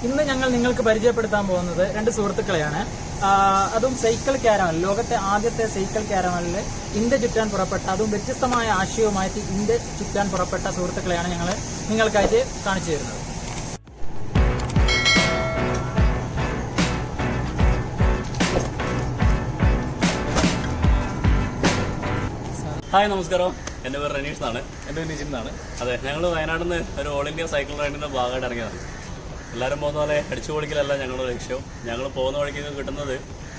ഇന്ന് ഞങ്ങൾ നിങ്ങൾക്ക് പരിചയപ്പെടുത്താൻ പോകുന്നത് രണ്ട് സുഹൃത്തുക്കളെയാണ്. അതും സൈക്കിൾ ക്യാരവൻ, ലോകത്തെ ആദ്യത്തെ സൈക്കിൾ ക്യാരവനിൽ ഇന്ത്യ ചുറ്റാൻ പുറപ്പെട്ട, അതും വ്യത്യസ്തമായ ആശയവുമായിട്ട് ഇന്ത്യ ചുറ്റാൻ പുറപ്പെട്ട സുഹൃത്തുക്കളെയാണ് ഞങ്ങൾ നിങ്ങൾക്കായിട്ട് കാണിച്ചു തരുന്നത്. ഹായ്, നമസ്കാരം. എൻ്റെ പേര് റനീഷ് എന്നാണ്. എൻ്റെ പേര് നിജിൻ എന്നാണ്. അതെ, ഞങ്ങൾ വയനാട്ടിൽ നിന്ന് ഒരു ഓൾ ഇന്ത്യ സൈക്കിൾ റൈഡിൻ്റെ ഭാഗമായിട്ട് ഇറങ്ങിയതാണ്. എല്ലാവരും പോകുന്ന പോലെ അടിച്ചു പൊളിക്കലല്ല ഞങ്ങളുടെ ലക്ഷ്യം. ഞങ്ങൾ പോകുന്ന വഴിക്ക് കിട്ടുന്നത്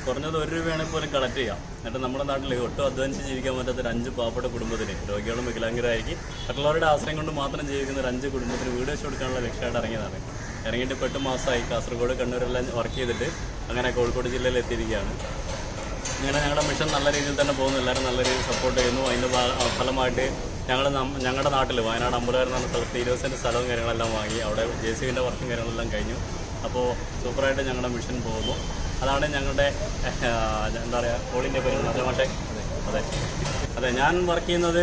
കുറഞ്ഞത് 1 രൂപയാണെങ്കിൽ പോലും കളക്ട് ചെയ്യാം. എന്നിട്ട് നമ്മുടെ നാട്ടിൽ ഒട്ടും അധ്വാനിച്ച് ജീവിക്കാൻ പറ്റാത്ത 5 പാവപ്പെട്ട കുടുംബത്തിന്, രോഗികളും വികലാംഗരായിരിക്കും മറ്റുള്ളവരുടെ ആശ്രയം കൊണ്ട് മാത്രം ജീവിക്കുന്ന 5 കുടുംബത്തിന് വീട് വെച്ച് കൊടുക്കാനുള്ള ലക്ഷ്യമായിട്ട് ഇറങ്ങിയതാണ്. ഇറങ്ങിയിട്ട് 8 മാസമായി. കാസർഗോഡ്, കണ്ണൂരെല്ലാം വർക്ക് ചെയ്തിട്ട് അങ്ങനെ കോഴിക്കോട് ജില്ലയിൽ എത്തിയിരിക്കുകയാണ്. ഇങ്ങനെ ഞങ്ങളുടെ മിഷൻ നല്ല രീതിയിൽ തന്നെ പോകുന്നു. എല്ലാവരും നല്ല രീതിയിൽ സപ്പോർട്ട് ചെയ്യുന്നു. അതിൻ്റെ ഫലമായിട്ട് ഞങ്ങളുടെ നാട്ടിൽ വയനാട് അമ്പലവരം എന്ന സ്ഥലത്ത് 20 സെൻറ്റ് സ്ഥലവും കാര്യങ്ങളെല്ലാം വാങ്ങി. അവിടെ JCBൻ്റെ വർക്കും കാര്യങ്ങളെല്ലാം കഴിഞ്ഞു. അപ്പോൾ സൂപ്പറായിട്ട് ഞങ്ങളുടെ മിഷൻ പോകുന്നു. അതാണ് ഞങ്ങളുടെ എന്താ പറയുക, ഓൾ ഇന്ത്യ പരിപാടി. അതെ, ഞാൻ വർക്ക് ചെയ്യുന്നത്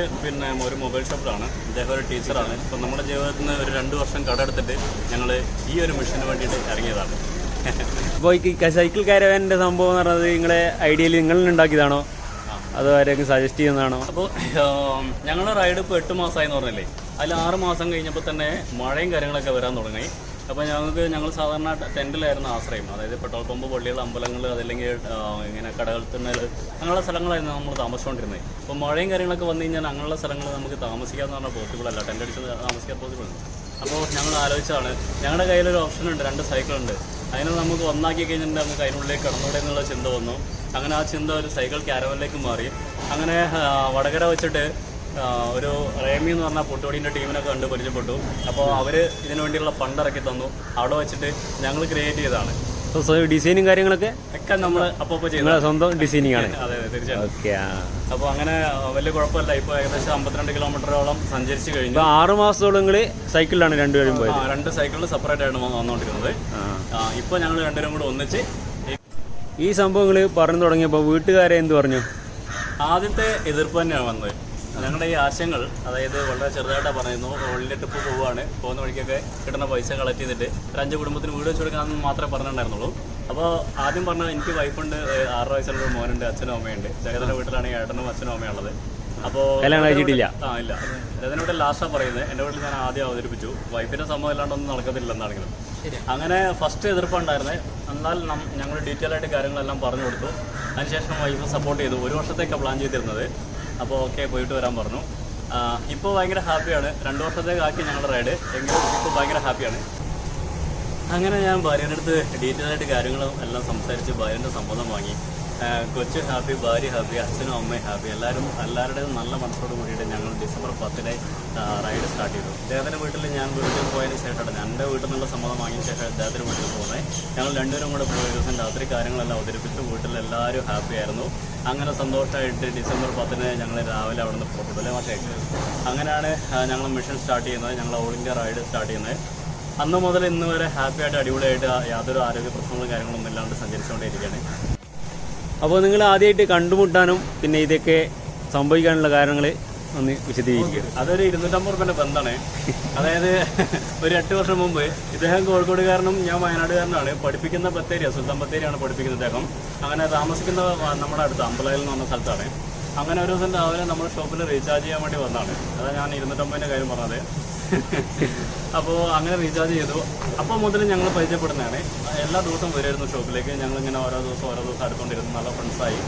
ഒരു മൊബൈൽ ഷോപ്പിലാണ്. ഇദ്ദേഹം ഒരു ടീച്ചറാണ്. ഇപ്പോൾ നമ്മുടെ ജീവിതത്തിൽ നിന്ന് ഒരു 2 വർഷം കടമെടുത്തിട്ട് ഞങ്ങൾ ഈ ഒരു മിഷന് വേണ്ടിയിട്ട് ഇറങ്ങിയതാണ്. അപ്പോൾ ഈ സൈക്കിൾ കാരവാൻ്റെ സംഭവം എന്ന് പറഞ്ഞത് നിങ്ങളെ ഐഡിയയിൽ നിങ്ങൾ ഉണ്ടാക്കിയതാണോ അതോ ആരെയൊക്കെ സജസ്റ്റ് ചെയ്യുന്നതാണോ? അപ്പോൾ ഞങ്ങളുടെ റൈഡ് ഇപ്പോൾ 8 മാസമായെന്ന് പറഞ്ഞല്ലേ. അതിൽ 6 മാസം കഴിഞ്ഞപ്പോൾ തന്നെ മഴയും കാര്യങ്ങളൊക്കെ വരാൻ തുടങ്ങി. അപ്പോൾ ഞങ്ങൾ സാധാരണ ടെൻറ്റിലായിരുന്നു ആശ്രയം. അതായത് പെട്രോൾ പമ്പ്, പള്ളികൾ, അമ്പലങ്ങൾ, അതല്ലെങ്കിൽ ഇങ്ങനെ കടകൾ, തുന്നൽ, അങ്ങനെയുള്ള സ്ഥലങ്ങളായിരുന്നു നമ്മൾ താമസിച്ചുകൊണ്ടിരുന്നത്. അപ്പോൾ മഴയും കാര്യങ്ങളൊക്കെ വന്നു കഴിഞ്ഞാൽ അങ്ങനെയുള്ള സ്ഥലങ്ങൾ നമുക്ക് താമസിക്കാമെന്ന് പറഞ്ഞാൽ പോസിബിൾ അല്ല, ടെൻ്റ് അടിച്ച് താമസിക്കാൻ പോസിബിൾ ഉണ്ട്. അപ്പോൾ ഞങ്ങൾ ആലോചിച്ചതാണ്, ഞങ്ങളുടെ കയ്യിലൊരു ഓപ്ഷനുണ്ട്, 2 സൈക്കിളുണ്ട്. അതിനെ നമുക്ക് ഒന്നാക്കി കഴിഞ്ഞിട്ട് നമുക്ക് അതിനുള്ളിലേക്ക് കടന്നൂടെ എന്നുള്ള ചിന്ത വന്നു. അങ്ങനെ ആ ചിന്ത ഒരു സൈക്കിൾ ക്യാരവനിലേക്ക് മാറി. അങ്ങനെ വടകര വെച്ചിട്ട് ഒരു റേമി എന്ന് പറഞ്ഞ പുട്ടോടീൻ്റെ ടീമിനൊക്കെ കണ്ട് പരിചയപ്പെട്ടു. അപ്പോൾ അവർ ഇതിനു വേണ്ടിയുള്ള ഫണ്ട് ഇറക്കി തന്നു. അവിടെ വെച്ചിട്ട് ഞങ്ങൾ ക്രിയേറ്റ് ചെയ്തതാണ്. ഡിസൈനും കാര്യങ്ങളൊക്കെ നമ്മൾ അപ്പോൾ ചെയ്യുന്നത് സ്വന്തം ഡിസൈനിങ് ആണ്. അതെ, തീർച്ചയായും. അപ്പോൾ അങ്ങനെ വലിയ കുഴപ്പമില്ല. ഇപ്പോൾ ഏകദേശം 52 കിലോമീറ്ററോളം സഞ്ചരിച്ച് കഴിഞ്ഞു. 6 മാസത്തോളം നിങ്ങൾ സൈക്കിളിലാണ് രണ്ടുപേരും പോയത്? 2 സൈക്കിളിൽ സെപ്പറേറ്റ് ആയിട്ട് വന്നുകൊണ്ടിരുന്നത്. ഇപ്പോൾ ഞങ്ങൾ രണ്ടുപേരും കൂടെ ഒന്നിച്ച് ഈ സംഭവങ്ങൾ പറഞ്ഞു തുടങ്ങിയപ്പോൾ വീട്ടുകാരെ എന്ത് പറഞ്ഞു? ആദ്യത്തെ എതിർപ്പ് തന്നെയാണ് വന്നത്. ഞങ്ങളുടെ ഈ ആശയങ്ങൾ, അതായത് വളരെ ചെറുതായിട്ടാണ് പറയുന്നു. ഓൾ ഇന്ത്യ ട്രിപ്പ് പോവുകയാണ്, പോകുന്ന വഴിക്കൊക്കെ കിട്ടുന്ന പൈസ കളക്ട് ചെയ്തിട്ട് 5 കുടുംബത്തിന് വീട് വെച്ച് കൊടുക്കാമെന്ന് മാത്രമേ പറഞ്ഞിട്ടുണ്ടായിരുന്നുള്ളൂ. അപ്പോൾ ആദ്യം പറഞ്ഞാൽ എനിക്ക് വൈഫുണ്ട്, 6 വയസ്സുള്ള ഒരു മോനുണ്ട്, അച്ഛനും അമ്മയുണ്ട്. ജഗതിൻ്റെ വീട്ടിലാണെങ്കിൽ ഏട്ടനും അച്ഛനും അമ്മയുള്ളത്. അപ്പോൾ കല്യാണം കഴിച്ചിട്ടില്ല. ഇല്ല. അതിനോട് ലാസ്റ്റാണ് പറയുന്നത്. എൻ്റെ വീട്ടിൽ ഞാൻ ആദ്യം അവതരിപ്പിച്ചു. വൈഫിൻ്റെ സംഭവം ഇല്ലാണ്ടൊന്നും നടക്കത്തില്ലെന്നാണെങ്കിലും. അങ്ങനെ ഫസ്റ്റ് എതിർപ്പുണ്ടായിരുന്നത്. എന്നാൽ ഞങ്ങൾ ഡീറ്റെയിൽ ആയിട്ട് കാര്യങ്ങളെല്ലാം പറഞ്ഞു കൊടുത്തു. അതിനുശേഷം വൈഫ് സപ്പോർട്ട് ചെയ്തു. 1 വർഷത്തേക്കാണ് പ്ലാൻ ചെയ്തിരുന്നത്. അപ്പോൾ ഓക്കെ, പോയിട്ട് വരാൻ പറഞ്ഞു. ഇപ്പോൾ ഭയങ്കര ഹാപ്പിയാണ്. 2 വർഷത്തേക്കാക്കി ഞങ്ങളുടെ റൈഡ്. എങ്കിലും ഇപ്പോൾ ഭയങ്കര ഹാപ്പിയാണ്. അങ്ങനെ ഞാൻ ഭാര്യയുടെ അടുത്ത് ഡീറ്റെയിൽ ആയിട്ട് കാര്യങ്ങളും എല്ലാം സംസാരിച്ച് ഭാര്യൻ്റെ സമ്മതം വാങ്ങി. കൊച്ചു ഹാപ്പി, ഭാര്യ ഹാപ്പി, അച്ഛനും അമ്മയും ഹാപ്പി. എല്ലാവരുടെയും നല്ല മനസ്സോട് കൂടിയിട്ട് ഞങ്ങൾ ഡിസംബർ 10 റൈഡ് സ്റ്റാർട്ട് ചെയ്തു. അദ്ദേഹത്തിൻ്റെ വീട്ടിൽ ഞാൻ വീട്ടിൽ പോയതിന് ശേഷമാണ്, എൻ്റെ വീട്ടിൽ നിന്നുള്ള സമ്മതം വാങ്ങിയ ശേഷം അദ്ദേഹത്തിൻ്റെ വീട്ടിൽ പോകുന്നത്. ഞങ്ങൾ രണ്ടുപേരും കൂടെ പോയ ദിവസം രാത്രി കാര്യങ്ങളെല്ലാം അവതരിപ്പിച്ചു. വീട്ടിലെല്ലാവരും ഹാപ്പി ആയിരുന്നു. അങ്ങനെ സന്തോഷമായിട്ട് ഡിസംബർ 10 ഞങ്ങൾ രാവിലെ അവിടെ നിന്ന് പുറപ്പെട്ടു. പക്ഷേ അങ്ങനെയാണ് ഞങ്ങൾ മിഷൻ സ്റ്റാർട്ട് ചെയ്യുന്നത്. ഞങ്ങൾ ഓൾ ഇന്ത്യ റൈഡ് സ്റ്റാർട്ട് ചെയ്യുന്നത്. അന്ന് മുതൽ ഇന്ന് വരെ ഹാപ്പിയായിട്ട് അടിപൊളിയായിട്ട് യാതൊരു ആരോഗ്യ പ്രശ്നങ്ങളും കാര്യങ്ങളൊന്നും ഇല്ലാണ്ട് സഞ്ചരിച്ചുകൊണ്ടേയിരിക്കുകയാണ്. അപ്പോൾ നിങ്ങൾ ആദ്യമായിട്ട് കണ്ടുമുട്ടാനും പിന്നെ ഇതൊക്കെ സംഭവിക്കാനുള്ള കാരണങ്ങൾ ഒന്ന് വിശദീകരിക്കുക. അതൊരു 250 രൂപേൻ്റെ ബന്ധമാണ്. അതായത് ഒരു 8 വർഷം മുമ്പ് ഇദ്ദേഹം കോഴിക്കോടുകാരനും ഞാൻ വയനാടുകാരനാണ്. പഠിപ്പിക്കുന്ന ബത്തേരിയ, സുൽത്താൻ ബത്തേരിയാണ് പഠിപ്പിക്കുന്നത് ഇദ്ദേഹം. അങ്ങനെ താമസിക്കുന്ന നമ്മുടെ അടുത്ത് അമ്പലയിൽ എന്ന് പറഞ്ഞ സ്ഥലത്താണ്. അങ്ങനെ ഒരു ദിവസം രാവിലെ നമ്മുടെ ഷോപ്പിൽ റീചാർജ് ചെയ്യാൻ വേണ്ടി വന്നതാണ്. അതാണ് ഞാൻ 250-ൻ്റെ കാര്യം പറഞ്ഞത്. അപ്പോൾ അങ്ങനെ റീചാർജ് ചെയ്തു. അപ്പോൾ മുതൽ ഞങ്ങൾ പരിചയപ്പെടുന്നതാണ്. എല്ലാ ദിവസവും വരുമായിരുന്നു ഷോപ്പിലേക്ക്. ഞങ്ങളിങ്ങനെ ഓരോ ദിവസം അടുത്തുകൊണ്ടിരുന്നു. നല്ല ഫ്രണ്ട്സായി.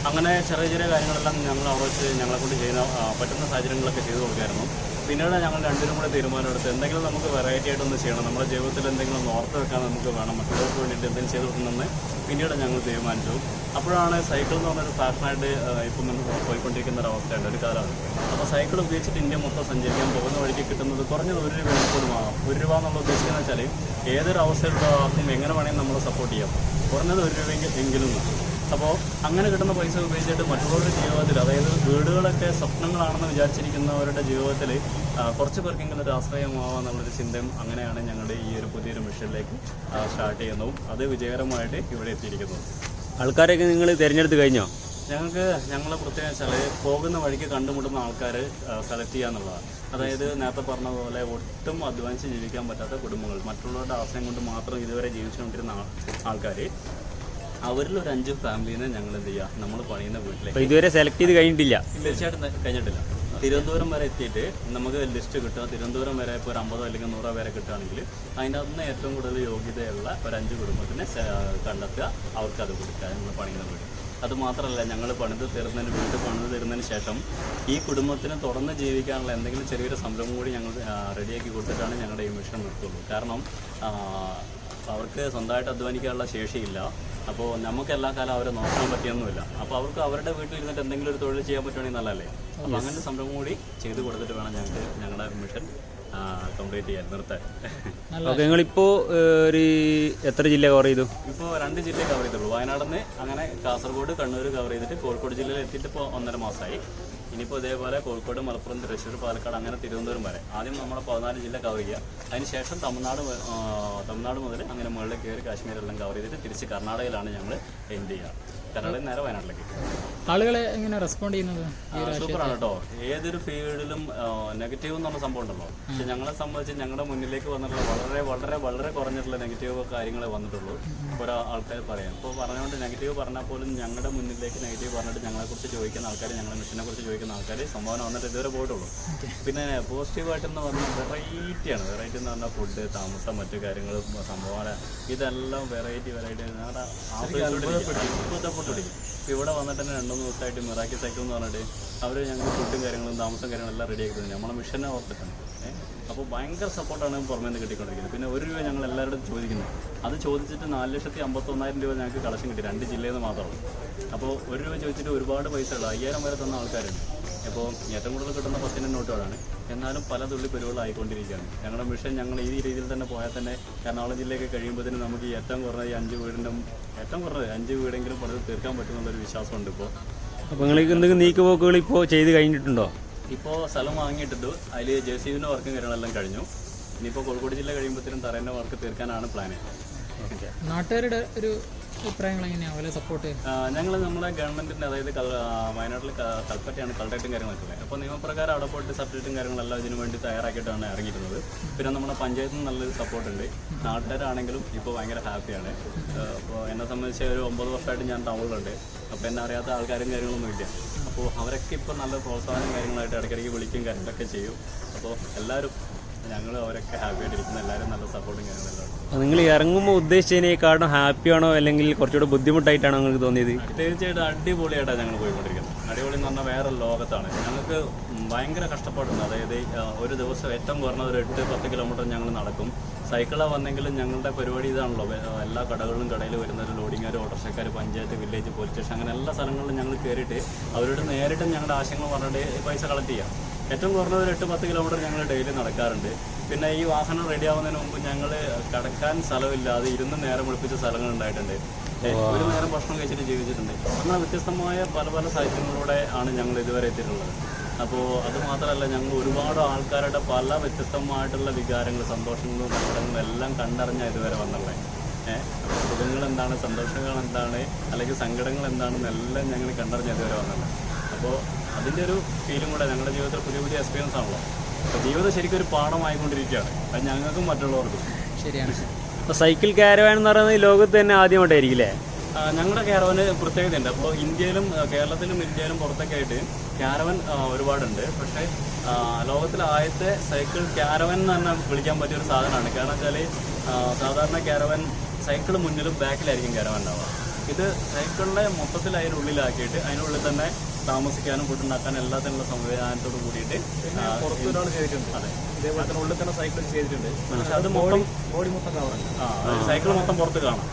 അങ്ങനെ ചെറിയ ചെറിയ കാര്യങ്ങളെല്ലാം ഞങ്ങൾ അവിടെ വെച്ച് ഞങ്ങളെക്കൊണ്ട് ചെയ്യുന്ന പറ്റുന്ന സാഹചര്യങ്ങളൊക്കെ ചെയ്തു കൊടുക്കായിരുന്നു. പിന്നീട് ഞങ്ങൾ രണ്ടുപേരും കൂടെ തീരുമാനമെടുത്ത് എന്തെങ്കിലും നമുക്ക് വെറൈറ്റി ആയിട്ടൊന്ന് ചെയ്യണം, നമ്മുടെ ജീവിതത്തിൽ എന്തെങ്കിലും ഒന്ന് ഓർത്ത് വെക്കാൻ നമുക്ക് വേണം, മറ്റുള്ളവർക്ക് വേണ്ടിയിട്ട് എന്തെങ്കിലും ചെയ്ത് കൊടുക്കണമെന്ന് പിന്നീട് ഞങ്ങൾ തീരുമാനിച്ചു. അപ്പോഴാണ് സൈക്കിൾ എന്ന് പറഞ്ഞൊരു ഫാഷനായിട്ട് ഇപ്പം പോയിക്കൊണ്ടിരിക്കുന്ന ഒരു അവസ്ഥയുണ്ട്, ഒരു കാലമാണ്. അപ്പോൾ സൈക്കിൾ ഉപയോഗിച്ചിട്ട് ഇന്ത്യ മൊത്തം സഞ്ചരിക്കാൻ പോകുന്ന വഴിക്ക് കിട്ടുന്നത് കുറഞ്ഞത് 1 രൂപ പോലും ആകാം. 1 രൂപ എന്നുള്ള ഉദ്ദേശിക്കുന്നത് വെച്ചാൽ ഏതൊരു അവസ്ഥയിലുള്ള ആർക്കും എങ്ങനെ വേണമെങ്കിൽ നമ്മൾ സപ്പോർട്ട് ചെയ്യാം. കുറഞ്ഞത് 1 രൂപയെങ്കിലും. അപ്പോൾ അങ്ങനെ കിട്ടുന്ന പൈസ ഉപയോഗിച്ചിട്ട് മറ്റുള്ളവരുടെ ജീവിതത്തിൽ, അതായത് വീടുകളൊക്കെ സ്വപ്നങ്ങളാണെന്ന് വിചാരിച്ചിരിക്കുന്നവരുടെ ജീവിതത്തിൽ കുറച്ച് പേർക്കെങ്കിലും ഒരു ആശ്രയമാവാന്നുള്ളൊരു ചിന്തയും അങ്ങനെയാണ് ഞങ്ങളുടെ ഈ ഒരു പുതിയൊരു മിഷനിലേക്ക് സ്റ്റാർട്ട് ചെയ്യുന്നതും അത് വിജയകരമായിട്ട് ഇവിടെ എത്തിയിരിക്കുന്നത്. ആൾക്കാരെയൊക്കെ നിങ്ങൾ തിരഞ്ഞെടുത്ത് കഴിഞ്ഞോ? ഞങ്ങളെ പ്രത്യേകം വെച്ചാൽ പോകുന്ന വഴിക്ക് കണ്ടുമുട്ടുന്ന ആൾക്കാർ സെലക്ട് ചെയ്യുക എന്നുള്ളതാണ്. അതായത് നേരത്തെ പറഞ്ഞ പോലെ ഒട്ടും അധ്വാനിച്ച് ജീവിക്കാൻ പറ്റാത്ത കുടുംബങ്ങൾ, മറ്റുള്ളവരുടെ ആശ്രയം കൊണ്ട് മാത്രം ഇതുവരെ ജീവിച്ചുകൊണ്ടിരുന്ന ആൾക്കാർ, അവരിൽ ഒരു 5 ഫാമിലീനെ ഞങ്ങൾ എന്ത് ചെയ്യുക, നമ്മൾ പണിയുന്ന വീട്ടിലേക്ക് ഇതുവരെ സെലക്ട് ചെയ്ത് കഴിഞ്ഞിട്ടില്ല. തീർച്ചയായിട്ടും കഴിഞ്ഞിട്ടില്ല. തിരുവനന്തപുരം വരെ എത്തിയിട്ട് നമുക്ക് ലിസ്റ്റ് കിട്ടുക. തിരുവനന്തപുരം വരെ ഇപ്പോൾ ഒരു 50 അല്ലെങ്കിൽ 100 പേരെ കിട്ടുകയാണെങ്കിൽ അതിനകത്ത് നിന്ന് ഏറ്റവും കൂടുതൽ യോഗ്യതയുള്ള ഒരു 5 കുടുംബത്തിനെ കണ്ടെത്തുക, അവർക്കത് കൊടുക്കുക, നമ്മൾ പണിയുന്ന വീട്. അതുമാത്രമല്ല, ഞങ്ങൾ വീട് പണിത് തരുന്നതിന് ശേഷം ഈ കുടുംബത്തിന് തുറന്ന് ജീവിക്കാനുള്ള എന്തെങ്കിലും ചെറിയൊരു സംരംഭം കൂടി ഞങ്ങൾ റെഡിയാക്കി കൊടുത്തിട്ടാണ് ഞങ്ങളുടെ ഈ മിഷൻ നിർത്തുള്ളൂ. കാരണം അവർക്ക് സ്വന്തമായിട്ട് അധ്വാനിക്കാനുള്ള ശേഷിയില്ല. അപ്പോൾ നമുക്ക് എല്ലാ കാലം അവരെ നോക്കാൻ പറ്റിയൊന്നുമില്ല. അപ്പോൾ അവർക്ക് അവരുടെ വീട്ടിലിരുന്നിട്ട് എന്തെങ്കിലും ഒരു തൊഴിൽ ചെയ്യാൻ പറ്റുവാണെങ്കിൽ നല്ലതല്ലേ. അപ്പോൾ അങ്ങനത്തെ സംരംഭം കൂടി ചെയ്ത് കൊടുത്തിട്ട് വേണം ഞങ്ങളുടെ മിഷൻ കംപ്ലീറ്റ് ചെയ്യാൻ, നിർത്താൻ. ഓക്കെ, നിങ്ങളിപ്പോൾ ഒരു എത്ര ജില്ല കവർ ചെയ്തു? ഇപ്പോൾ 2 ജില്ലയെ കവർ ചെയ്തുള്ളൂ. വയനാട് നിന്ന് അങ്ങനെ കാസർഗോഡ്, കണ്ണൂർ കവർ ചെയ്തിട്ട് കോഴിക്കോട് ജില്ലയിൽ എത്തിയിട്ട് ഇപ്പോൾ 1.5 മാസമായി. ഇനിയിപ്പോൾ ഇതേപോലെ കോഴിക്കോട്, മലപ്പുറം, തൃശ്ശൂർ, പാലക്കാട്, അങ്ങനെ തിരുവനന്തപുരം വരെ ആദ്യം നമ്മുടെ 14 ജില്ല കവർ ചെയ്യുക. അതിനുശേഷം തമിഴ്നാട് മുതൽ അങ്ങനെ മുകളിൽ കയറി കാശ്മീരെല്ലാം കവർ ചെയ്തിട്ട് തിരിച്ച് കർണാടകയിലാണ് ഞങ്ങൾ എൻഡ് ചെയ്യുക. കർണാടകയിൽ നേരെ വയനാട്ടിലേക്ക്. ആളുകളെ എങ്ങനെ റെസ്പോണ്ട് ചെയ്യുന്നത്? സൂപ്പറാണ് കേട്ടോ. ഏതൊരു ഫീൽഡിലും നെഗറ്റീവ് എന്ന് പറഞ്ഞ സംഭവം ഉണ്ടല്ലോ. പക്ഷെ ഞങ്ങളെ സംബന്ധിച്ച് ഞങ്ങളുടെ മുന്നിലേക്ക് വന്നിട്ടുള്ള വളരെ വളരെ വളരെ കുറഞ്ഞിട്ടുള്ള നെഗറ്റീവ് കാര്യങ്ങളെ വന്നിട്ടുള്ളൂ. ഓരോ ആൾക്കാർ പറയാം. ഇപ്പോൾ പറഞ്ഞുകൊണ്ട് നെഗറ്റീവ് പറഞ്ഞാൽ പോലും ഞങ്ങളുടെ മുന്നിലേക്ക് നെഗറ്റീവ് പറഞ്ഞിട്ട് ഞങ്ങളെക്കുറിച്ച് ചോദിക്കുന്ന ആൾക്കാർ, ഞങ്ങളുടെ മിഷനെ കുറിച്ച് ചോദിക്കുന്ന ആൾക്കാർ സംഭാവന വന്നിട്ട് ഇതുവരെ പോയിട്ടുള്ളൂ. പിന്നെ പോസിറ്റീവായിട്ടെന്ന് പറഞ്ഞാൽ വെറൈറ്റിയാണ്. വെറൈറ്റി എന്ന് പറഞ്ഞാൽ ഫുഡ്, താമസം, മറ്റു കാര്യങ്ങൾ, സംഭാവന, ഇതെല്ലാം വെറൈറ്റി ഞങ്ങളുടെ അത്ഭുതപ്പെട്ടിരിക്കും. ഇവിടെ വന്നിട്ട് തന്നെ 2-3 ദിവസമായിട്ട് മിറാക്കി സൈക്കിൾ എന്ന് പറഞ്ഞിട്ട് അവർ ഞങ്ങൾ ഫുഡും കാര്യങ്ങളും താമസം കാര്യങ്ങളും എല്ലാം റെഡി ആക്കുന്നത് നമ്മളെ മിഷനെ ഓർത്തിട്ടുണ്ട്. അപ്പോൾ ഭയങ്കര സപ്പോർട്ടാണ് പുറമേ നിന്ന് കിട്ടിക്കൊണ്ടിരിക്കുന്നത്. പിന്നെ ₹1 ഞങ്ങൾ എല്ലാവരുടെയും ചോദിക്കുന്നത്. അത് ചോദിച്ചിട്ട് 4,51,000 രൂപ ഞങ്ങൾക്ക് കളക്ഷൻ കിട്ടി, 2 ജില്ലയിൽ നിന്ന് മാത്രമേ. അപ്പോൾ ₹1 ചോദിച്ചിട്ട് ഒരുപാട് പൈസ ഉള്ളൂ. 5,000 വരെ തന്ന ആൾക്കാരുണ്ട്. അപ്പോൾ ഏറ്റവും കൂടുതൽ കിട്ടുന്ന 10 നോട്ടുകളാണ്. എന്നാലും പല തുള്ളി പരിപാടികളായിക്കൊണ്ടിരിക്കുകയാണ്. ഞങ്ങളുടെ മിഷൻ ഞങ്ങൾ ഈ രീതിയിൽ തന്നെ പോയാൽ തന്നെ എറണാകുളം ജില്ലയൊക്കെ കഴിയുമ്പോഴത്തേന് നമുക്ക് ഏറ്റവും കുറഞ്ഞ 5 വീടെങ്കിലും പണിത് തീർക്കാൻ പറ്റുമെന്നുള്ളൊരു വിശ്വാസമുണ്ട് ഇപ്പോൾ. അപ്പോൾ നിങ്ങൾക്ക് എന്തെങ്കിലും നീക്കുപോക്കുകൾ ഇപ്പോൾ ചെയ്ത് കഴിഞ്ഞിട്ടുണ്ടോ? ഇപ്പോൾ സ്ഥലം വാങ്ങിയിട്ടുണ്ട്. അതിൽ JCBിൻ്റെ വർക്കും കാര്യങ്ങളെല്ലാം കഴിഞ്ഞു. ഇനിയിപ്പോൾ കോഴിക്കോട് ജില്ല കഴിയുമ്പോഴത്തേനും തറേൻ്റെ വർക്ക് തീർക്കാനാണ് പ്ലാന്. നാട്ടുകാരുടെ ഒരു അഭിപ്രായങ്ങൾ എങ്ങനെയാണ്, അവരെ സപ്പോർട്ട്? നമ്മുടെ ഗവൺമെൻറ്റിൻ്റെ, അതായത് വയനാട്ടിൽ കൽപ്പറ്റയാണ് കളക്ടറേറ്റും കാര്യങ്ങളൊക്കെ ഉള്ളത്. അപ്പോൾ നിയമപ്രകാരം അവിടെ പോയിട്ട് സർട്ടിഫിക്കറ്റും കാര്യങ്ങളെല്ലാം ഇതിനു വേണ്ടി തയ്യാറാക്കിയിട്ടാണ് ഇറങ്ങിയിരുന്നത്. പിന്നെ നമ്മുടെ പഞ്ചായത്തിൽ നിന്ന് നല്ലൊരു സപ്പോർട്ടുണ്ട്. നാട്ടുകാരാണെങ്കിലും ഇപ്പോൾ ഭയങ്കര ഹാപ്പിയാണ്. അപ്പോൾ എന്നെ സംബന്ധിച്ച് ഒരു 9 വർഷമായിട്ട് ഞാൻ ടൗണിലുണ്ട്. അപ്പോൾ എന്നെ അറിയാത്ത ആൾക്കാരും കാര്യങ്ങളൊന്നും ഇല്ല. അപ്പോൾ അവരൊക്കെ ഇപ്പോൾ നല്ല പ്രോത്സാഹനം കാര്യങ്ങളായിട്ട് ഇടയ്ക്കിടയ്ക്ക് വിളിക്കും കാര്യങ്ങളൊക്കെ ചെയ്യും. അപ്പോൾ എല്ലാവരും അവരൊക്കെ ഹാപ്പി ആയിട്ടിരിക്കുന്ന, എല്ലാവരും നല്ല സപ്പോർട്ടും കാര്യങ്ങളെല്ലാം. നിങ്ങൾ ഇറങ്ങുമ്പോൾ ഉദ്ദേശിച്ചതിനേക്കാളും ഹാപ്പിയാണോ അല്ലെങ്കിൽ കുറച്ചുകൂടെ ബുദ്ധിമുട്ടായിട്ടാണോ നിങ്ങൾക്ക് തോന്നിയത്? തീർച്ചയായിട്ടും അടിപൊളിയായിട്ടാണ് ഞങ്ങൾ പോയിക്കൊണ്ടിരിക്കുന്നത്. അടിപൊളി എന്ന് പറഞ്ഞാൽ വേറെ ലോകത്താണ്. ഞങ്ങൾക്ക് ഭയങ്കര കഷ്ടപ്പാടുണ്ട്. അതായത് ഒരു ദിവസം ഏറ്റവും കുറഞ്ഞ ഒരു 8-10 കിലോമീറ്റർ ഞങ്ങൾ നടക്കും. സൈക്കിളാണ് വന്നെങ്കിലും ഞങ്ങളുടെ പരിപാടി ഇതാണല്ലോ. എല്ലാ കടകളിലും കടയിൽ വരുന്നവർ, ലോഡിങ്ങുകാർ, ഓട്ടോറിക്ഷക്കാർ, പഞ്ചായത്ത്, വില്ലേജ്, പോലീസ് സ്റ്റേഷൻ, അങ്ങനെ എല്ലാ സ്ഥലങ്ങളിലും ഞങ്ങൾ കയറിയിട്ട് അവരോട് നേരിട്ട് ഞങ്ങളുടെ ആശയങ്ങൾ പറഞ്ഞിട്ട് പൈസ കളക്ട് ചെയ്യാം. ഏറ്റവും കുറഞ്ഞ ഒരു 8-10 കിലോമീറ്റർ ഞങ്ങൾ ഡെയിലി നടക്കാറുണ്ട്. പിന്നെ ഈ വാഹനം റെഡി ആവുന്നതിന് മുമ്പ് ഞങ്ങൾ കിടക്കാൻ സ്ഥലമില്ലാതെ ഇരുന്ന് നേരം വിളിപ്പിച്ച സ്ഥലങ്ങൾ ഉണ്ടായിട്ടുണ്ട്. ഒരു നേരം ഭക്ഷണം കഴിച്ചിട്ട് ജീവിച്ചിട്ടുണ്ട്. അങ്ങനെ വ്യത്യസ്തമായ പല പല സാഹചര്യങ്ങളിലൂടെ ആണ് ഞങ്ങൾ ഇതുവരെ എത്തിയിട്ടുള്ളത്. അപ്പോൾ അതുമാത്രമല്ല, ഞങ്ങൾ ഒരുപാട് ആൾക്കാരുടെ പല വ്യത്യസ്തമായിട്ടുള്ള വികാരങ്ങൾ, സന്തോഷങ്ങളും സങ്കടങ്ങളും എല്ലാം കണ്ടറിഞ്ഞാൽ ഇതുവരെ വന്നുള്ളത്. സുഖങ്ങൾ എന്താണ്, സന്തോഷങ്ങൾ എന്താണ്, അല്ലെങ്കിൽ സങ്കടങ്ങൾ എന്താണെന്നെല്ലാം ഞങ്ങൾ കണ്ടറിഞ്ഞാൽ ഇതുവരെ വന്നുള്ളത്. അപ്പോൾ അതിൻ്റെ ഒരു ഫീലും കൂടെ ഞങ്ങളുടെ ജീവിതത്തിൽ പുതിയ പുതിയ എക്സ്പീരിയൻസ് ആണല്ലോ. അപ്പോൾ ജീവിതം ശരിക്കും ഒരു പാഠമായിക്കൊണ്ടിരിക്കുകയാണ്. അത് ഞങ്ങൾക്കും മറ്റുള്ളവർക്കും. ശരിയാണ്. അപ്പോൾ സൈക്കിൾ കാരവാൻ എന്ന് പറയുന്നത് ലോകത്ത് തന്നെ ആദ്യമായിട്ടായിരിക്കില്ലേ? ഞങ്ങളുടെ കാരവന് പ്രത്യേകതയുണ്ട്. അപ്പോൾ ഇന്ത്യയിലും കേരളത്തിലും ഇന്ത്യയിലും പുറത്തൊക്കെ ആയിട്ട് കാരവൻ ഒരുപാടുണ്ട്. പക്ഷേ ലോകത്തിലെ ആദ്യത്തെ സൈക്കിൾ കാരവൻ എന്ന് തന്നെ വിളിക്കാൻ പറ്റിയൊരു സാധനമാണ്. കാരണം വെച്ചാൽ സാധാരണ കാരവൻ സൈക്കിൾ മുന്നിലും ബാക്കിലായിരിക്കും കാരവൻ ഉണ്ടാവുക. ഇത് സൈക്കിളിനെ മൊത്തത്തിൽ അതിനുള്ളിലാക്കിയിട്ട് അതിനുള്ളിൽ തന്നെ താമസിക്കാനും ഫുഡ് ഉണ്ടാക്കാനും എല്ലാത്തിനുള്ള സംവിധാനത്തോട് കൂടിയിട്ട് പുറത്തൊരാൾ ചെയ്തിട്ടുണ്ട്. അതെ, ഇതേപോലെ ഉള്ളിൽ തന്നെ സൈക്കിൾ ചെയ്തിട്ടുണ്ട്. പക്ഷെ അത് ബോഡി മൊത്തം കാണാം. സൈക്കിൾ മൊത്തം പുറത്ത് കാണാം.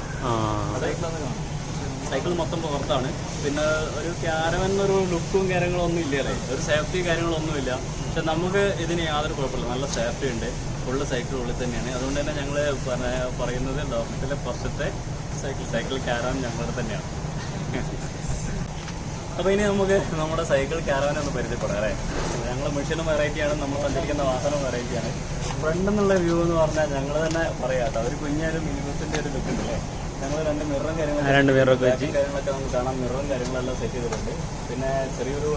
സൈക്കിൾ മൊത്തം പുറത്താണ്. പിന്നെ ഒരു കാരവൻ ഒരു ലുക്കും കാര്യങ്ങളൊന്നും ഇല്ലല്ലേ, ഒരു സേഫ്റ്റി കാര്യങ്ങളൊന്നുമില്ല. പക്ഷെ നമുക്ക് ഇതിന് യാതൊരു കുഴപ്പമില്ല, നല്ല സേഫ്റ്റി ഉണ്ട്. ഫുള്ള് സൈക്കിൾ ഉള്ളിൽ തന്നെയാണ്. അതുകൊണ്ട് തന്നെ ഞങ്ങൾ പറയുന്നത് ലോകത്തിലെ ഫസ്റ്റത്തെ സൈക്കിൾ കാരവൻ ഞങ്ങളുടെ തന്നെയാണ്. അപ്പോൾ ഇനി നമുക്ക് നമ്മുടെ സൈക്കിൾ കാരവൻ ഒന്ന് പരിചയപ്പെടാം അല്ലേ. ഞങ്ങൾ മെഷീനും വെറൈറ്റിയാണ്, നമ്മൾ സഞ്ചരിക്കുന്ന വാഹനം വെറൈറ്റിയാണ്. ഫ്രണ്ട് എന്നുള്ള വ്യൂ എന്ന് പറഞ്ഞാൽ ഞങ്ങൾ തന്നെ പറയാം കേട്ടോ, ഒരു കുഞ്ഞൊരു മിനിമസിൻ്റെ ഒരു ലുക്ക് ഉണ്ടല്ലേ. ഞങ്ങൾ രണ്ട് മിററും കാര്യങ്ങളൊക്കെ നമുക്ക് കാണാം. മിററും കാര്യങ്ങളെല്ലാം സെറ്റ് ചെയ്തിട്ടുണ്ട്. പിന്നെ ചെറിയൊരു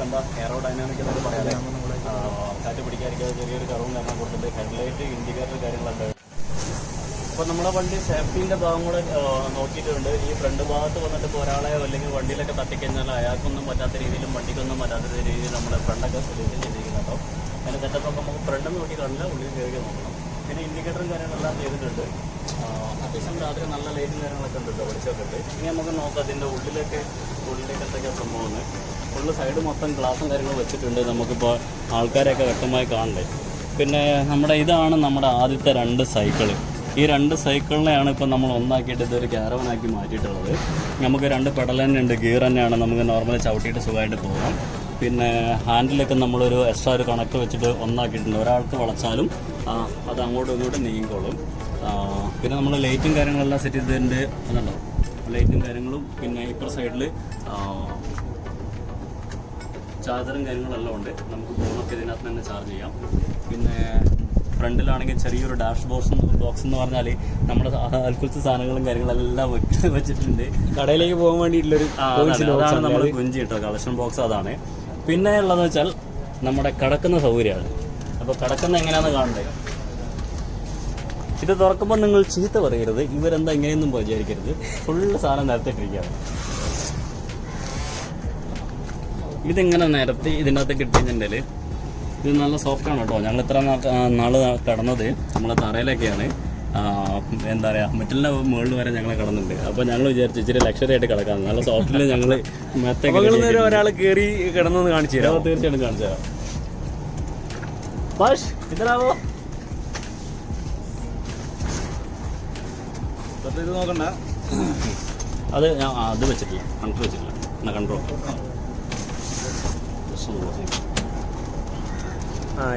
എയറോഡൈനാമിക് എന്നൊക്കെ പറയാതെ കാറ്റ് പിടിക്കാതിരിക്കാതെ ചെറിയൊരു കറവും കാരണം കൊടുത്തിട്ടുണ്ട്. ഹെഡ്ലൈറ്റ്, ഇൻഡിക്കേറ്റർ കാര്യങ്ങളൊക്കെ. അപ്പോൾ നമ്മുടെ വണ്ടി സേഫ്റ്റീൻ്റെ ഭാഗം കൂടെ നോക്കിയിട്ടുണ്ട്. ഈ ഫ്രണ്ട് ഭാഗത്ത് വന്നിട്ട് ഇപ്പോൾ ഒരാളെ അല്ലെങ്കിൽ വണ്ടിയിലൊക്കെ തട്ടിക്കഴിഞ്ഞാൽ അയാൾക്കൊന്നും പറ്റാത്ത രീതിയിലും വണ്ടിക്കൊന്നും പറ്റാത്ത രീതിയിൽ നമ്മുടെ ഫ്രണ്ടൊക്കെ സൊല്യൂഷൻ ചെയ്തിരിക്കുന്നത് കേട്ടോ. അതിൻ്റെ സെറ്റപ്പൊക്കെ നമുക്ക് ഫ്രണ്ട് നോക്കി കാണില്ല, ഉള്ളിൽ കയറി നോക്കണം. പിന്നെ ഇൻഡിക്കേറ്ററും കാര്യങ്ങളെല്ലാം ചെയ്തിട്ടുണ്ട്. അത്യാവശ്യം രാത്രി നല്ല ലൈറ്റും കാര്യങ്ങളൊക്കെ ഉണ്ട് കേട്ടോ, വെളിച്ചമൊക്കെ ഉണ്ട്. ഇനി നമുക്ക് നോക്കാം അതിൻ്റെ ഉള്ളിലേക്ക് എന്തൊക്കെയാണ് സംഭവം. ഫുള്ള് സൈഡ് മൊത്തം ഗ്ലാസും കാര്യങ്ങളും വെച്ചിട്ടുണ്ട്, നമുക്കിപ്പോൾ ആൾക്കാരെയൊക്കെ വ്യക്തമായി കാണണ്ടേ. പിന്നെ ഇതാണ് നമ്മുടെ ആദ്യത്തെ 2 സൈക്കിള്. ഈ 2 സൈക്കിളിനെയാണ് ഇപ്പോൾ നമ്മൾ ഒന്നാക്കിയിട്ട് ഇതൊരു ക്യാരവനാക്കി മാറ്റിയിട്ടുള്ളത്. നമുക്ക് 2 പെഡൽ തന്നെ ഉണ്ട്, ഗിയർ തന്നെയാണ്, നമുക്ക് നോർമലി ചവിട്ടിയിട്ട് സുഖമായിട്ട് പോകാം. പിന്നെ ഹാൻഡിലൊക്കെ നമ്മളൊരു എക്സ്ട്രാ ഒരു കണക്ട് വെച്ചിട്ട് ഒന്നാക്കിയിട്ടുണ്ട്. ഒരാൾക്ക് വളച്ചാലും അത് അങ്ങോട്ടും ഇങ്ങോട്ടും നീങ്ങിക്കോളും. പിന്നെ നമ്മൾ ലൈറ്റും കാര്യങ്ങളെല്ലാം സെറ്റ് ചെയ്തിട്ടുണ്ട്. അതുണ്ടോ ലൈറ്റും കാര്യങ്ങളും. പിന്നെ ഇപ്പുറ സൈഡിൽ ചാർജറും കാര്യങ്ങളെല്ലാം ഉണ്ട്, നമുക്ക് ഫോണൊക്കെ ഇതിനകത്ത് തന്നെ ചാർജ് ചെയ്യാം. പിന്നെ ഫ്രണ്ടിലാണെങ്കിൽ ചെറിയൊരു ഡാഷ് ബോക്സ് എന്ന് പറഞ്ഞാൽ നമ്മുടെ അൽക്കുലത്തെ സാധനങ്ങളും കാര്യങ്ങളെല്ലാം വെച്ചിട്ടുണ്ട്. കടയിലേക്ക് പോകാൻ വേണ്ടിയിട്ടുള്ളൊരു അതാണ് നമ്മൾ കുഞ്ചി കേട്ടോ, കളക്ഷൻ ബോക്സ് അതാണ്. പിന്നെ ഉള്ളതെന്ന് വെച്ചാൽ നമ്മുടെ കിടക്കുന്ന സൗകര്യമാണ്. അപ്പോൾ കിടക്കുന്ന എങ്ങനെയാണെന്ന് കാണണ്ടേ. ഇത് തുറക്കുമ്പോൾ നിങ്ങൾ ചീത്ത പറയരുത്, ഇവരെന്താ ഇങ്ങനെയൊന്നും വിചാരിക്കരുത്. ഫുള്ള് സാധനം നിരത്തിട്ടിരിക്കുകയാണ്. ഇതിങ്ങനെ നിരത്തി ഇതിൻ്റെ അകത്ത് കിട്ടിയിട്ടുണ്ടെങ്കിൽ ഇത് നല്ല സോഫ്റ്റാണ് കേട്ടോ. ഞങ്ങൾ ഇത്ര നാൾ കിടന്നത് നമ്മളെ തറയിലൊക്കെയാണ്. എന്താ പറയുക, മെറ്റലിൻ്റെ മുകളിൽ വരെ ഞങ്ങൾ കിടന്നുണ്ട്. അപ്പോൾ ഞങ്ങൾ വിചാരിച്ചു ഇച്ചിരി ലക്ഷറി ആയിട്ട് കിടക്കാം, നല്ല സോഫ്റ്റിൽ ഞങ്ങൾ ഒരാൾ കയറി കിടന്നൊന്ന് കാണിച്ചു തരാം. തീർച്ചയായിട്ടും കാണിച്ചു തരാം. പാഷ് ഇതിലാവോ ഇത് നോക്കണ്ട, അത് അത് വെച്ചിട്ടില്ല, കൺട്രോൾ വെച്ചിട്ടില്ല എന്നാ കൺട്രോൾ.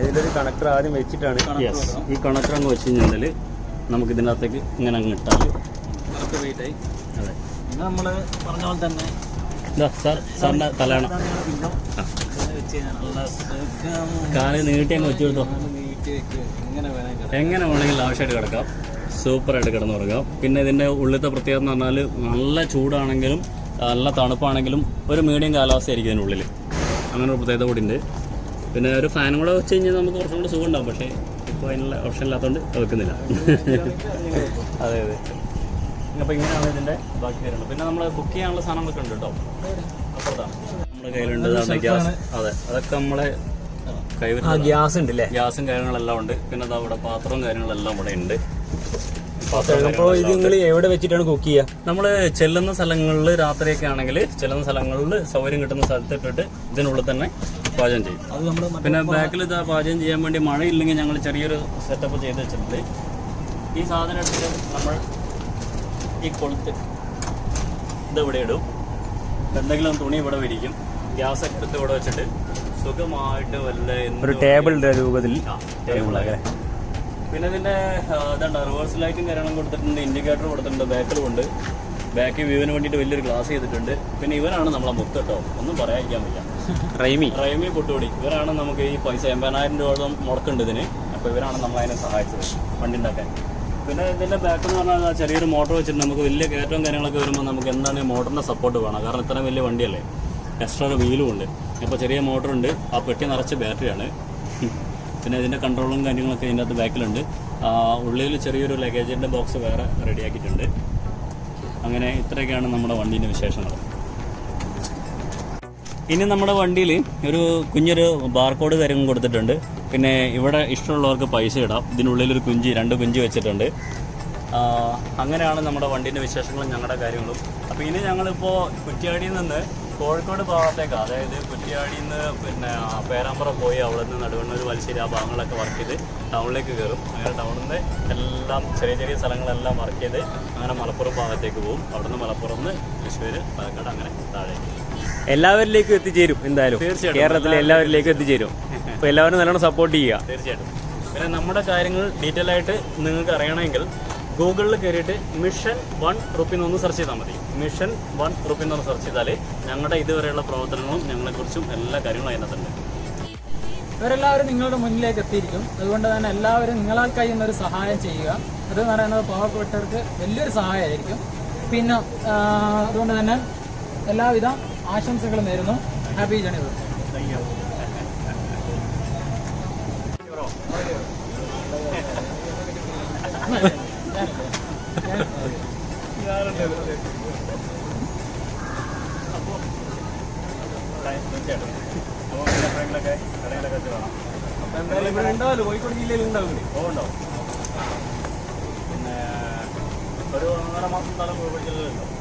ഇതിലൊരു കണക്ടർ ആദ്യം വെച്ചിട്ടാണ്. ഈ കണക്ടർ അങ്ങ് വെച്ച് കഴിഞ്ഞാൽ നമുക്ക് ഇതിനകത്തേക്ക് ഇങ്ങനെ അങ്ങ് ഇട്ടാൽ വെയിറ്റായി. അതെ, പിന്നെ നമ്മൾ പറഞ്ഞ പോലെ തന്നെ ഇതാ സാറിൻ്റെ തലയണ കാല് നീട്ടി അങ്ങ് വെച്ച് കൊടുത്തോ. എങ്ങനെ വേണമെങ്കിലും ആവശ്യമായിട്ട് കിടക്കാം, സൂപ്പറായിട്ട് കിടന്നുറങ്ങാം. പിന്നെ ഇതിൻ്റെ ഉള്ളിലത്തെ പ്രത്യേകത എന്ന് പറഞ്ഞാൽ നല്ല ചൂടാണെങ്കിലും നല്ല തണുപ്പാണെങ്കിലും ഒരു മീഡിയം കാലാവസ്ഥയായിരിക്കും ഇതിനുള്ളിൽ. അങ്ങനെ ഒരു പ്രത്യേകത കൂടി ഉണ്ട്. പിന്നെ ഒരു ഫാനും കൂടെ വെച്ച് കഴിഞ്ഞാൽ നമുക്ക് കുറച്ചും കൂടി സുഖം ഉണ്ടാകും. പക്ഷേ ഇപ്പോൾ അതിനുള്ള ഓപ്ഷൻ ഇല്ലാത്തതുകൊണ്ട് വെക്കുന്നില്ല. അതെ അതെ. അപ്പോൾ ഇങ്ങനെയാണ് ഇതിൻ്റെ ബാക്കി കാര്യങ്ങൾ. പിന്നെ നമ്മൾ കുക്ക് ചെയ്യാനുള്ള സാധനങ്ങളൊക്കെ ഉണ്ട് കേട്ടോ. അപ്പുറത്താണ് നമ്മുടെ കയ്യിലുണ്ട് ഗ്യാസ്. അതെ, അതൊക്കെ നമ്മളെ ഗ്യാസ് ഉണ്ട് അല്ലേ, ഗ്യാസും കാര്യങ്ങളെല്ലാം ഉണ്ട്. പിന്നെ അത് അവിടെ പാത്രവും കാര്യങ്ങളെല്ലാം ഇവിടെ ഉണ്ട്. അപ്പോൾ ഇത് നിങ്ങൾ എവിടെ വെച്ചിട്ടാണ് കുക്ക് ചെയ്യുക? നമ്മൾ ചെല്ലുന്ന സ്ഥലങ്ങളിൽ രാത്രിയൊക്കെ ആണെങ്കിൽ ചെല്ലുന്ന സ്ഥലങ്ങളിൽ സൗകര്യം കിട്ടുന്ന സ്ഥലത്തിട്ടിട്ട് ഇതിനുള്ളിൽ തന്നെ പാചകം ചെയ്യും. പിന്നെ ബാക്കിൽ ഇത് പാചകം ചെയ്യാൻ വേണ്ടി മഴയില്ലെങ്കിൽ ഞങ്ങൾ ചെറിയൊരു സെറ്റപ്പ് ചെയ്ത് വെച്ചിട്ടുണ്ട്. ഈ സാധനം എടുത്തിട്ട് നമ്മൾ ഈ കൊളുത്ത് ഇതിവിടെ ഇടും, എന്തെങ്കിലും തുണി ഇവിടെ വിരിക്കും, ഗ്യാസ് എടുത്തിട്ട് ഇവിടെ വെച്ചിട്ട് സുഖമായിട്ട് വല്ല ഒരു ടേബിളിൻ്റെ രൂപത്തിൽ ടേബിളൊക്കെ. പിന്നെ ഇതിൻ്റെ ഇതുണ്ട്, റിവേഴ്സ് ലൈറ്റും കാര്യങ്ങളും കൊടുത്തിട്ടുണ്ട്, ഇൻഡിക്കേറ്റർ കൊടുത്തിട്ടുണ്ട്, ബാക്കിലുമുണ്ട്. ബാക്ക് വ്യൂവിന് വേണ്ടിയിട്ട് വലിയൊരു ഗ്ലാസ് ചെയ്തിട്ടുണ്ട്. പിന്നെ ഇവരാണ് നമ്മളെ മുത്ത് കേട്ടോ, ഒന്നും പറയാതിരിക്കാൻ വയ്യ. റൈമി കുട്ടുപൊടി ഇവരാണ് നമുക്ക് ഈ പൈസ 80,000 രൂപ മുടക്കുണ്ട് ഇതിന്. അപ്പോൾ ഇവരാണ് നമ്മളതിനെ സഹായിച്ചത് വണ്ടി ഉണ്ടാക്കാൻ. പിന്നെ ഇതിൻ്റെ ബാക്ക് എന്ന് പറഞ്ഞാൽ ചെറിയൊരു മോട്ടർ വെച്ചിട്ട് നമുക്ക് വലിയ കയറ്റവും കാര്യങ്ങളൊക്കെ വരുമ്പോൾ നമുക്ക് എന്താണ് മോട്ടറിൻ്റെ സപ്പോർട്ട് വേണം. കാരണം ഇത്രയും വലിയ വണ്ടിയല്ലേ, എക്സ്ട്രാ ഒരു വീലും ഉണ്ട്. അപ്പോൾ ചെറിയ മോട്ടറുണ്ട്, ആ പെട്ടി നിറച്ച് ബാറ്ററിയാണ്. പിന്നെ ഇതിൻ്റെ കൺട്രോളും കാര്യങ്ങളൊക്കെ ഇതിൻ്റെ അകത്ത് ബാക്കിലുണ്ട്. ഉള്ളിൽ ചെറിയൊരു ലഗേജിൻ്റെ ബോക്സ് വേറെ റെഡിയാക്കിയിട്ടുണ്ട്. അങ്ങനെ ഇത്രയൊക്കെയാണ് നമ്മുടെ വണ്ടീൻ്റെ വിശേഷങ്ങൾ. ഇനി നമ്മുടെ വണ്ടിയിൽ ഒരു കുഞ്ഞൊരു ബാർകോഡ് കാര്യങ്ങൾ കൊടുത്തിട്ടുണ്ട്. പിന്നെ ഇവിടെ ഇഷ്ടമുള്ളവർക്ക് പൈസ ഇടാം. ഇതിനുള്ളിലൊരു കുഞ്ചി 2 കുഞ്ചി വെച്ചിട്ടുണ്ട്. അങ്ങനെയാണ് നമ്മുടെ വണ്ടീൻ്റെ വിശേഷങ്ങളും ഞങ്ങളുടെ കാര്യങ്ങളും. അപ്പോൾ ഇനി ഞങ്ങളിപ്പോൾ കുറ്റ്യാടിയിൽ നിന്ന് കോഴിക്കോട് ഭാഗത്തേക്ക്, അതായത് കുറ്റ്യാടിയിൽ നിന്ന് പിന്നെ പേരാമ്പ്ര പോയി അവിടെ നിന്ന് നടുവണ്ണൂർ വലശ്ശേരി ആ ഭാഗങ്ങളൊക്കെ വർക്ക് ചെയ്ത് ടൗണിലേക്ക് കയറും. അങ്ങനെ ടൗണിൽ നിന്ന് എല്ലാം ചെറിയ ചെറിയ സ്ഥലങ്ങളെല്ലാം വർക്ക് ചെയ്ത് അങ്ങനെ മലപ്പുറം ഭാഗത്തേക്ക് പോകും. അവിടെ നിന്ന് മലപ്പുറം നിന്ന് തൃശ്ശൂർ, പാലക്കാട് അങ്ങനെ താഴേക്ക് എല്ലാവരിലേക്കും എത്തിച്ചേരും. എന്തായാലും തീർച്ചയായിട്ടും കേരളത്തിലെ എല്ലാവരിലേക്കും എത്തിച്ചേരും. അപ്പോൾ എല്ലാവരും നല്ലോണം സപ്പോർട്ട് ചെയ്യുക. തീർച്ചയായിട്ടും. പിന്നെ നമ്മുടെ കാര്യങ്ങൾ ഡീറ്റെയിൽ ആയിട്ട് നിങ്ങൾക്ക് അറിയണമെങ്കിൽ ഗൂഗിളിൽ കയറിയിട്ട് മിഷൻ 1 റുപ്പി എന്നൊന്ന് സെർച്ച് ചെയ്താൽ മതി. മിഷൻ 1 റുപ്പി എന്നൊന്ന് സെർച്ച് ചെയ്താൽ ഞങ്ങളുടെ ഇതുവരെയുള്ള പ്രവർത്തനങ്ങളും ഞങ്ങളെക്കുറിച്ചും എല്ലാ കാര്യങ്ങളും അതിനകത്തുണ്ട്. ഇവരെല്ലാവരും നിങ്ങളുടെ മുന്നിലേക്ക് എത്തിയിരിക്കും. അതുകൊണ്ട് തന്നെ എല്ലാവരും നിങ്ങളാൽ കഴിയുന്നൊരു സഹായം ചെയ്യുക. അതെന്ന് പറയുന്നത് പാവപ്പെട്ടവർക്ക് വലിയൊരു സഹായമായിരിക്കും. പിന്നെ അതുകൊണ്ട് തന്നെ എല്ലാവിധ ആശംസകളും നേരുന്നു. Happy journey. കോഴിക്കോട് ജില്ലയിൽ ഉണ്ടാവില്ലേ? ഉണ്ടാവും. പിന്നെ ഒരു 1.5 മാസം കാലം കോഴിക്കോട് ജില്ലയിലുണ്ടാവും.